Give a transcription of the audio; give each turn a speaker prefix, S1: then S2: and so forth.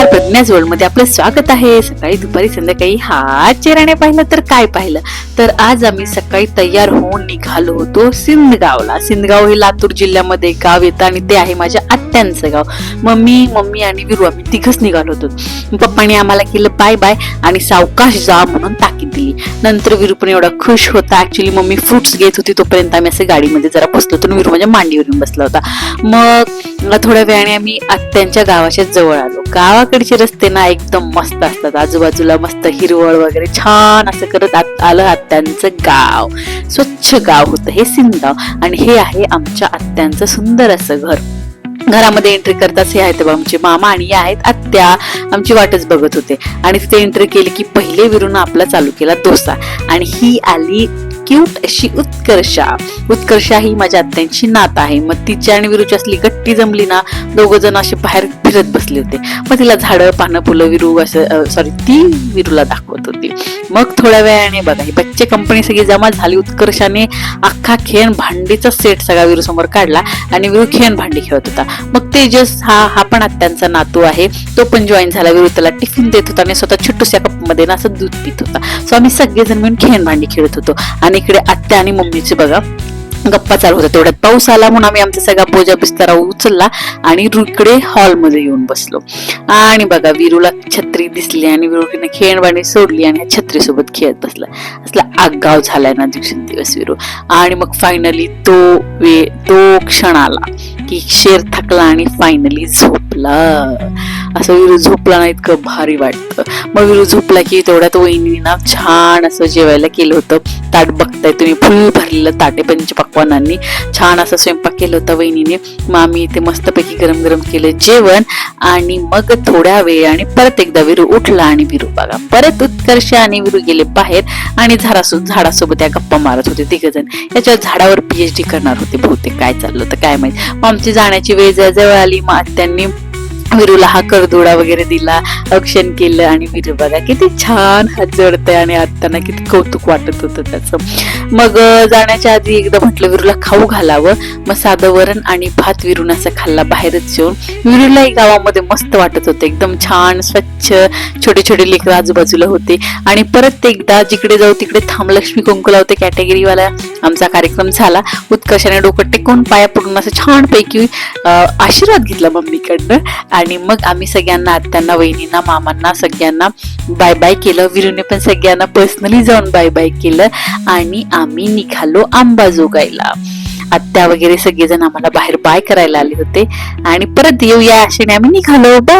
S1: नमस्कार, प्रज्ञाच वर्ल्ड मध्ये आपलं स्वागत आहे. सकाळी दुपारी संध्याकाळी हा चेहऱ्याने पाहिलं तर काय पाहिलं तर आज आम्ही सकाळी तयार होऊन निघालो होतो सिंदगावला. सिंदगाव हे लातूर जिल्ह्यामध्ये गाव येतं आणि ते आहे माझ्या आत्यांचं गाव. मम्मी आणि विरू आम्ही तिघच निघालो होतो. पप्पाने आम्हाला केलं बाय बाय आणि सावकाश जा म्हणून ताकीद दिली. नंतर विरू पण एवढा खुश होता. ऍक्च्युली मम्मी फ्रुट्स घेत होती तोपर्यंत आम्ही असं गाडीमध्ये जरा बसलो होतो. विरू माझ्या मांडीवर येऊन बसला होता. मग थोड्या वेळाने आम्ही आत्यांच्या गावाच्या जवळ आलो. गावाकडचे रस्ते ना एकदम मस्त असतात. आजूबाजूला मस्त हिरवळ वगैरे छान असं करत आलं आत्यांचं गाव. स्वच्छ गाव होतं हे सिंदगाव आणि हे आहे आमच्या आत्यांचं सुंदर असं घर. घरामध्ये एंट्री करताच हे आहेत आमचे मामा आणि या आहेत आत्या. आमची वाटच बघत होते आणि तिथे एंट्री केली की पहिले विरून आपला चालू केला डोसा आणि ही आली क्यूट अशी उत्कर्षा ही माझ्या आत्यांची नात आहे. मग तिची आणि विरूची असली गट्टी जमली ना, दोघ जण असे बाहेर फिरत बसले होते. मग तिला झाडं पानं फुलं विरू असं ती विरूला दाखवत होती. मग थोड्या वेळाने बघा ही बच्चे कंपनी सगळी जमा झाली. उत्कर्षाने अख्खा खेळ भांडीचा सेट सगळा विरू समोर काढला आणि विरू खेळ भांडी खेळत होता. मग तेजस हा पण आत्यांचा नातू आहे. तो पण जॉईन झाला. विरू त्याला टिफिन देत होता आणि स्वतः छोटूशा कप मध्ये ना असं दूध पित होता. सो आम्ही सगळेजण मिळून खेळ भांडी खेळत होतो आणि इकडे आत्या आणि मम्मीचे बघा गप्पा चालू होता. तेवढ्यात पाऊस आला म्हणून आम्ही आमचा सगळा बोजा बिस्तारा उचलला आणि इकडे हॉल मध्ये येऊन बसलो. आणि बघा विरूला छत्री दिसली आणि विरूने खेळबाणी सोडली आणि छत्री सोबत खेळत बसला. असला आगाव झालाय ना दिवसेंदिवस विरू. आणि मग फायनली तो क्षण आला की शेर थकला आणि फायनली झोपला. असं विरू झोपला ना इतकं भारी वाटतं. मग विरू झोपला की तेवढ्यात वहिनी ना छान असं जेवायला केलं होतं. ताट बघताय तुम्ही, फुल भरलेलं ताटे पंचपक्वानांनी छान असं स्वयंपाक केलं होता वहिनीने. मग आम्ही इथे मस्तपैकी गरम गरम केलं जेवण आणि मग थोड्या वेळाने परत एकदा विरू उठला आणि विरू बघा परत उत्कर्ष आणि विरू गेले बाहेर आणि झाडासोबत या गप्पा मारत होते तिघजण. याच्या झाडावर PhD करणार होते बहुतेक. काय चाललं होतं काय माहिती. मग आमची जाण्याची वेळ जवळ आली. मग त्यांनी विरूला हा करदोडा वगैरे दिला, औक्षण केलं आणि विरू बघा किती छान हात जोडतंय आणि आत्यांना किती कौतुक वाटत होतं त्याचं. मग जाण्याच्या आधी एकदा म्हटलं विरूला खाऊ घालावं. मग साधं वरण आणि भात विरून असं खाल्ला बाहेरच जेवून. विरूलाही गावामध्ये मस्त वाटत होतं. एकदम छान स्वच्छ छोटे छोटे लेकरं आजूबाजूला होते. आणि परत एकदा जिकडे जाऊ तिकडे लक्ष्मी कुंकू लावते कॅटेगरीवाला आमचा कार्यक्रम झाला. उत्कर्षाने डोकं टेकून पाया पडून असं छान पैकी आशीर्वाद घेतला मम्मीकडनं. आणि मग आम्ही सगळ्यांना आत्यांना वहिनींना मामांना सगळ्यांना बाय बाय केलं. विरूने पण सगळ्यांना पर्सनली जाऊन बाय बाय केलं आणि आम्ही निघालो अंबाजोगाईला. आत्या वगैरे सगळेजण आम्हाला बाहेर बाय करायला आले होते आणि परत येऊया अशाने आम्ही निघालो. बाय.